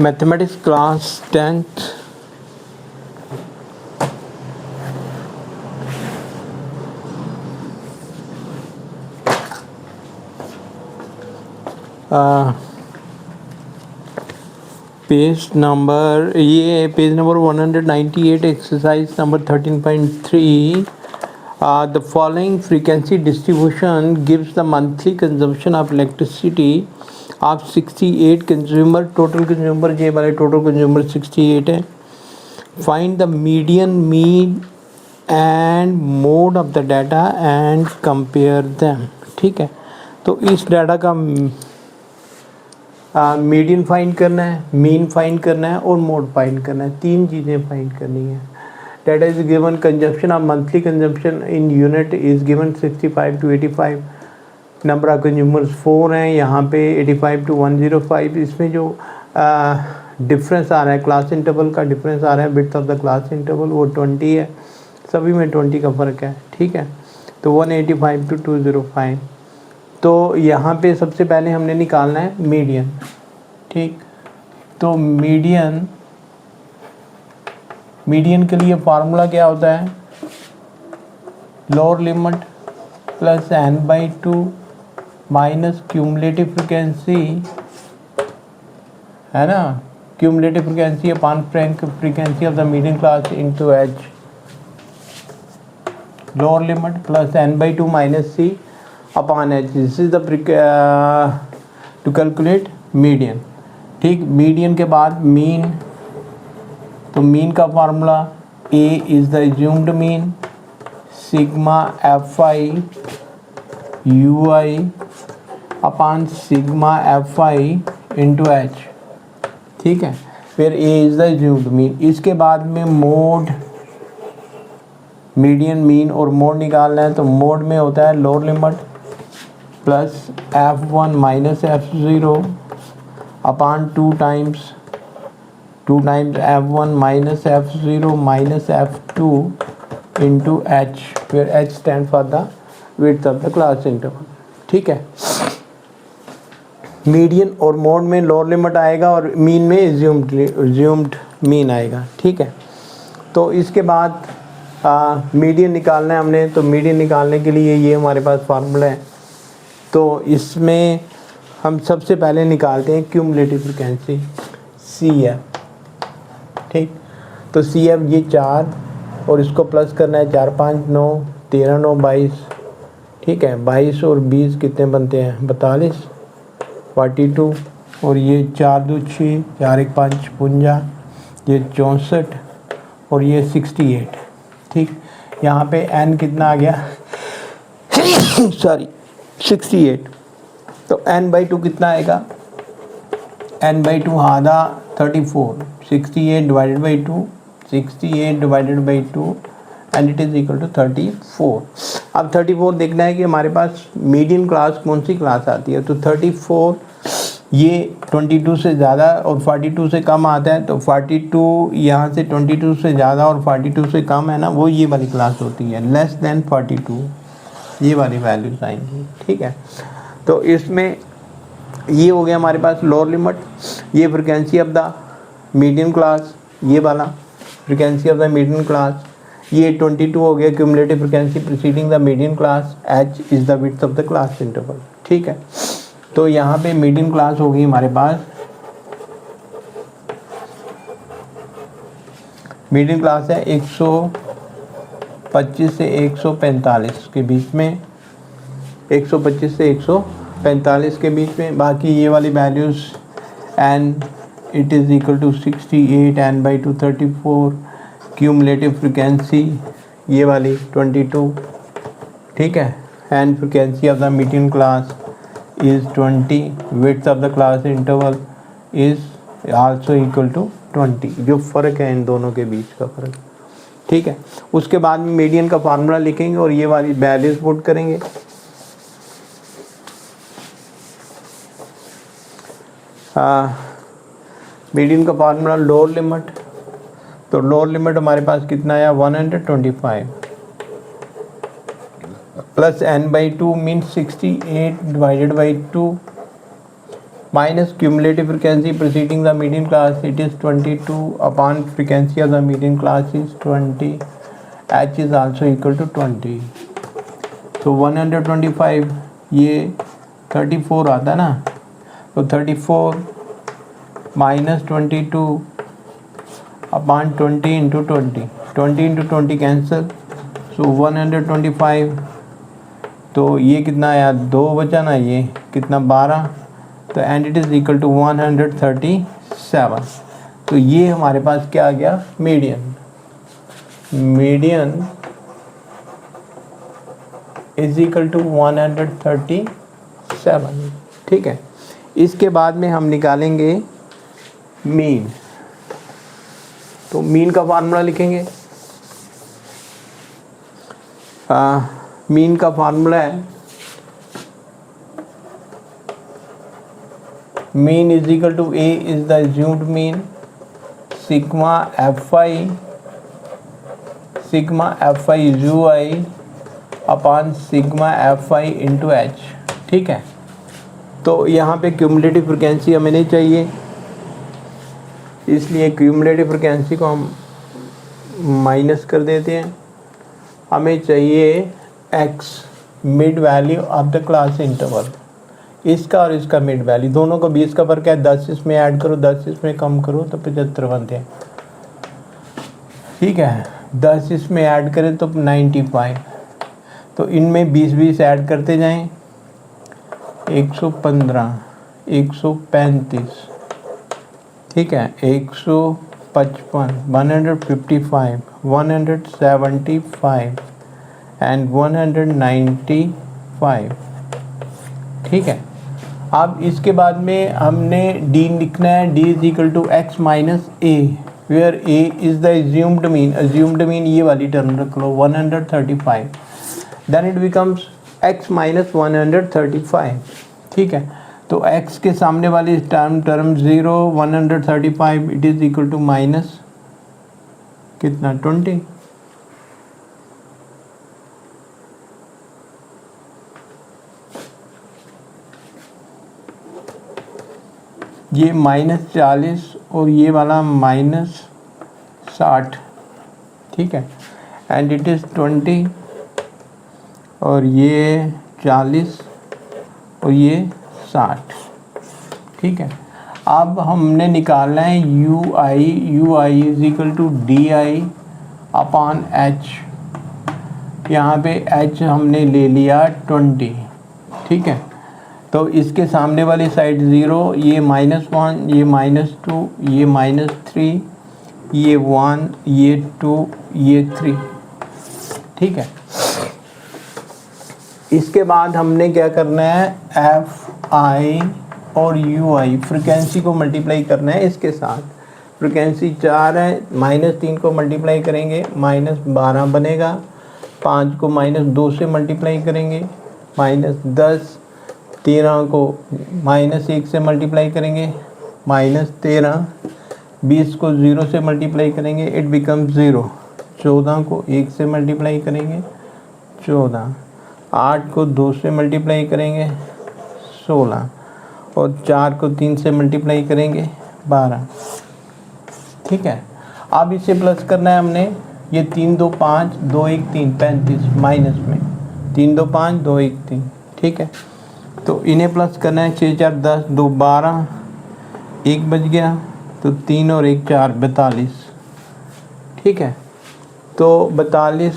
Mathematics class 10th page number 198 exercise number 13.3. The following frequency distribution gives the monthly consumption of electricity of 68 consumer. Total consumer ये वाले total consumer 68 है. Find the median, mean and mode of the data and compare them. ठीक है, तो इस data का median find करना है, मीन फाइंड करना है और मोड फाइंड करना है. तीन चीज़ें फाइंड करनी है. Data is given. Consumption of monthly consumption in unit is given 65 to 85. Number of consumers 4 हैं यहाँ पे 85 to 105. इसमें जो डिफरेंस आ रहा है, क्लास इंटरवल का डिफरेंस आ रहा है, width of the class interval वो 20 है. सभी में 20 का फ़र्क है. ठीक है, तो 185 to 205. तो यहाँ पे सबसे पहले हमने निकालना है मीडियन. ठीक, तो मीडियन के लिए फार्मूला क्या होता है? Lower limit plus n/2 minus cumulative frequency, है ना, cumulative frequency upon frequency of the median class into h. Lower limit plus n/2 minus c upon h. This is the two calculate median. ठीक, median के बाद mean. तो mean का formula A is the assumed mean sigma fi ui upon sigma fi into h. ठीक है, फिर A is the assumed mean. इसके बाद में मोड, मीडियन, मीन और मोड निकालना है. तो मोड में होता है lower limit plus f1 minus f0 upon 2 times f1 minus f0 minus f2 into h. फिर h stand for the width of the class interval. ठीक है, मीडियन और मोड में लोअर लिमिट आएगा और मीन में एज्यूम्ड मीन आएगा. ठीक है, तो इसके बाद मीडियन निकालना है हमने. तो मीडियन निकालने के लिए ये हमारे पास फार्मूला है. तो इसमें हम सबसे पहले निकालते हैं क्यूमुलेटिव फ्रीक्वेंसी CF. ठीक, तो CF ये 4 और इसको प्लस करना है 4 5 9 13 9 22. ठीक है, 22 और 20 कितने बनते हैं? 42 42. और ये 4 2 6 4 1 5 55, ये 64 और ये 68. ठीक, यहाँ पे n कितना आ गया? सॉरी 68. तो n/2 कितना आएगा? n/2 आधा 34. 68 divided by 2, 68 divided by 2 and it is equal to 34. अब 34 देखना है कि हमारे पास मीडियन क्लास कौन सी क्लास आती है. तो 34 ये 22 से ज़्यादा और 42 से कम आता है. तो 42 यहाँ से 22 से ज़्यादा और 42 से कम है ना, वो ये वाली क्लास होती है. लेस देन 42 ये वाली वैल्यूज आएंगी. ठीक है, तो इसमें ये हो गया हमारे पास लोअर लिमिट. ये frequency of the median class, ये वाला frequency of the median class. ये 22 हो गया cumulative frequency preceding the median class. h is the width of the class interval. ठीक है, तो यहाँ पे मीडियन क्लास होगी हमारे पास. मीडियन क्लास है 125 से 145 के बीच में, 125 से 145 के बीच में. बाकी ये वाली values n it is equal to 68 n/2 34. Cumulative frequency ये वाली 22. ठीक है, and frequency of the median class is 20. Width of the class interval is also equal to 20. जो फ़र्क है इन दोनों के बीच का फ़र्क. ठीक है, उसके बाद में मीडियन का फार्मूला लिखेंगे और ये वाली वैल्यूज पुट करेंगे. मीडियन का फार्मूला लोअर लिमिट. तो लोअर लिमिट हमारे पास कितना आया? 125 plus n/2 means 68 divided by 2 minus cumulative frequency preceding the median class, it is 22 upon frequency of the median class is 20, h is also equal to 20. तो 125 ये 34 आता ना, तो 34 minus 22 upon 20 into 20, 20 into 20 cancel, so 125, तो ये कितना आया 2 बचा ना, ये कितना 12, तो and it is equal to 137. तो ये हमारे पास क्या आ गया median. Median is equal to 137. ठीक है. इसके बाद में हम निकालेंगे मीन. तो मीन का फार्मूला लिखेंगे. मीन का फार्मूला है mean is equal to A is the assumed mean sigma F I U I upon sigma F I into H. ठीक है. तो यहाँ पे क्यूमुलेटिव फ्रिक्वेंसी हमें नहीं चाहिए, इसलिए क्यूमुलेटिव फ्रिक्वेंसी को हम माइनस कर देते हैं. हमें चाहिए x mid value of the class interval. इसका और इसका मिड वैल्यू दोनों को 20 का फर्क है. 10 इसमें ऐड करो, 10 इसमें कम करो तो 75 बनते हैं. ठीक है. 10 इसमें ऐड करें तो 95. तो इनमें 20 ऐड करते जाएं. 115, 135, ठीक है, 155, 155, 175 एंड 195. ठीक है. अब इसके बाद में हमने डी लिखना है. D is equal to X minus A, where A is the assumed mean. Assumed mean ये वाली टर्म रख लो 135. Then it becomes x minus 135. ठीक है. तो x के सामने वाली term 0, 135, it is equal to minus कितना 20. ये -40 और ये वाला -60. ठीक है. एंड इट इज़ 20 और ये 40 और ये 60. ठीक है. अब हमने निकालना है U I is equal to D I upon H. यहाँ पे एच हमने ले लिया 20. ठीक है. तो इसके सामने वाली साइड 0, ये -1, ये -2, ये -3, ये 1, ये 2, ये 3. ठीक है. इसके बाद हमने क्या करना है, एफ आई और यू आई फ्रिक्वेंसी को मल्टीप्लाई करना है इसके साथ. फ्रिक्वेंसी 4 है, -3 को मल्टीप्लाई करेंगे -12 बनेगा. 5 को -2 से मल्टीप्लाई करेंगे -10. 13 को -1 से मल्टीप्लाई करेंगे -13. 20 को 0 से मल्टीप्लाई करेंगे इट बिकम 0. 14 को 1 से मल्टीप्लाई करेंगे 14. 8 को 2 से मल्टीप्लाई करेंगे 16 और 4 को 3 से मल्टीप्लाई करेंगे 12. ठीक है. अब इसे प्लस करना है हमने. ये 3 2 5 2 1 3 35 माइनस में 3 2 5 2 1 3. ठीक है. तो इन्हें प्लस करना है. 6 4 10 2 12, 1 बच गया तो 3 और 1 4 42. ठीक है. तो 42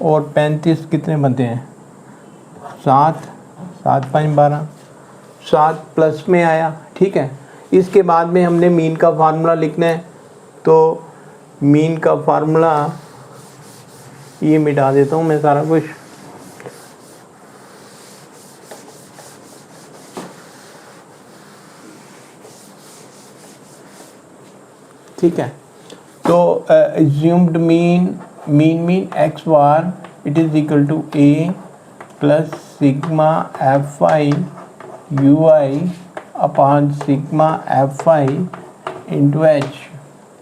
और 35 कितने बनते हैं 7, 7 5 12, 7 प्लस में आया. ठीक है. इसके बाद में हमने मीन का फार्मूला लिखना है. तो मीन का फार्मूला ये मिटा देता हूँ मैं सारा कुछ. ठीक है. तो assumed mean X bar it is equal to A plus sigma F I U I upon sigma F I into H.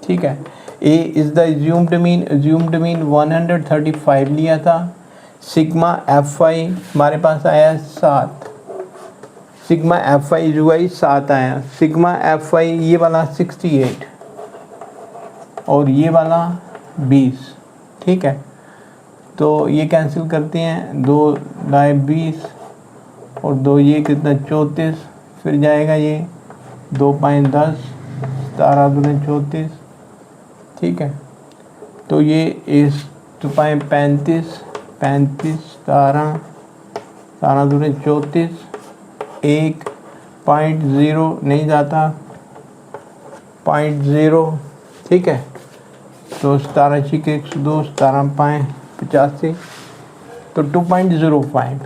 ठीक है. A is the assumed mean 135 लिया था. सिग्मा एफ आई हमारे पास आया 7. सिग्मा एफ आई जो आई 7 आया, सिग्मा एफ आई ये वाला 68 और ये वाला 20, ठीक है। तो ये कैंसिल करते हैं, 2 दाए 20 और 2 ये कितना 34, फिर जाएगा ये 2 पाँच 10, 17 दूने 34, ठीक है। तो ये इस 2 पाँच 35, 17 दूने 34, 1.0 नहीं जाता, 0.0, ठीक है। तो 17 छिक 102, 17 पाँच 85, तो 2.05,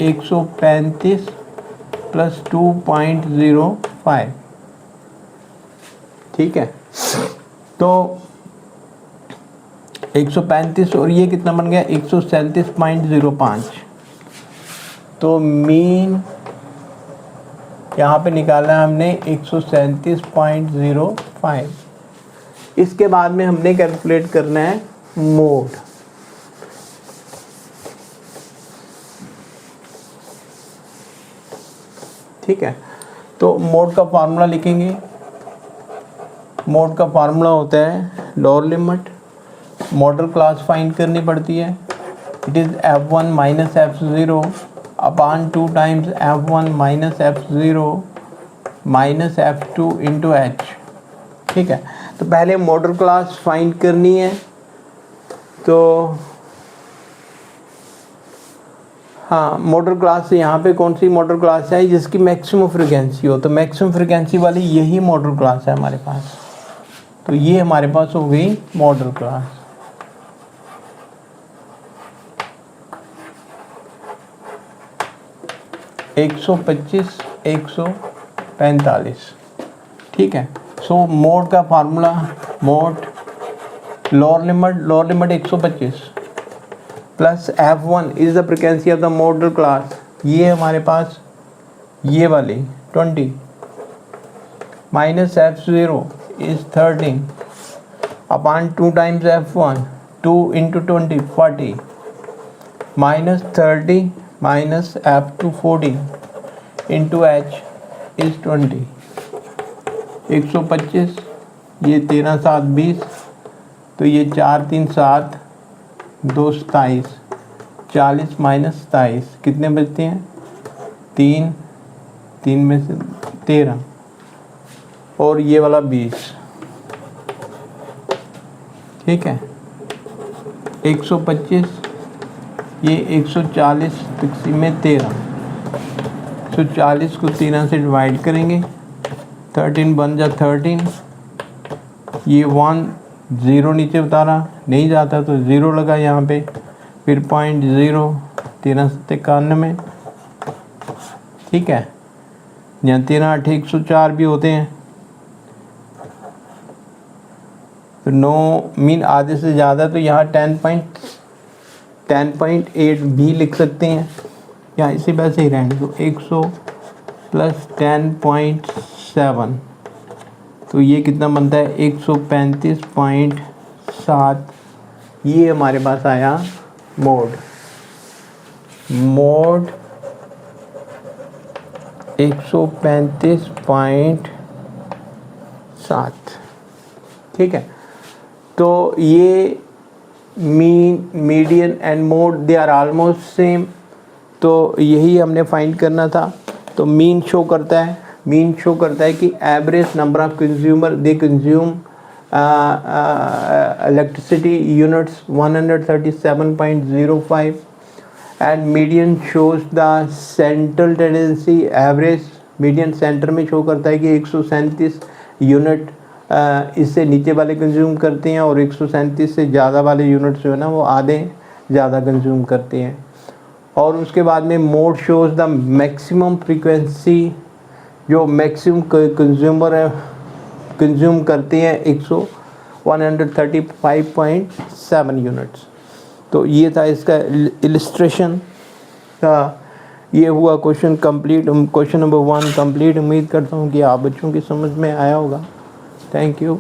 135 प्लस 2.05, ठीक है। तो 135 और ये कितना बन गया 137.05। तो मीन यहाँ पे निकाला हमने 137.05। इसके बाद में हमने कैलकुलेट करना है मोड। ठीक है, तो मोड का फार्मूला लिखेंगे। मोड का फार्मूला होता है lower limit, model class find करनी पड़ती है। It is f1 minus f0 upon 2 times f1 minus f0 minus f2 into h, ठीक है। तो पहले मॉडल क्लास फाइंड करनी है। तो हाँ, मॉडल क्लास से यहाँ पे कौन सी मॉडल क्लास है जिसकी मैक्सिमम फ्रिक्वेंसी हो, तो मैक्सिमम फ्रिक्वेंसी वाली यही मॉडल क्लास है हमारे पास। तो ये हमारे पास हो गई मॉडल क्लास। एक 125 145, ठीक है। सो मोड का formula, mode lower limit 125 plus f1 is the frequency of the model class, ये हमारे पास ये वाली 20 minus f0 is 13 upon 2 times f1 2 into 20 40 minus 30 minus f2 40 into h is 20। 125 ये 13 7 20, तो ये 4 3 7 2 27, 40 माइनस 27 कितने बचते हैं 3 में से 13 और ये वाला 20, ठीक है। 125 ये 140 तकसीम में 13, 140 को 13 से डिवाइड करेंगे, 13 बन जा 13, ये 1 0 नीचे उतारा नहीं जाता तो 0 लगा यहाँ पे, फिर 0.0 13 91, ठीक है। यहाँ 13 8 104 भी होते हैं। तो 9 मीन आधे से ज़्यादा, तो यहाँ 10.8 भी लिख सकते हैं, या इसी वैसे ही रहने दो। 100 प्लस 10.7, तो ये कितना बनता है 135.7। ये हमारे पास आया मोड 135.7, ठीक है। तो ये mean median and mode they are almost same, तो यही हमने फाइंड करना था। तो मीन शो करता है कि average number of consumer they consume electricity units 137.05 and median shows the central tendency average. Median centre में शो करता है कि 137 यूनिट इससे नीचे वाले कंज्यूम करते हैं और 137 से ज़्यादा वाले यूनिट जो है ना वो आधे ज़्यादा कंज्यूम करते हैं। और उसके बाद में mode shows the maximum frequency, जो मैक्सिमम कंज्यूम करते हैं 135.7 यूनिट्स। तो ये था इसका इलिस्ट्रेशन का। ये हुआ question complete, question number 1 complete. उम्मीद करता हूँ कि आप बच्चों की समझ में आया होगा। Thank you.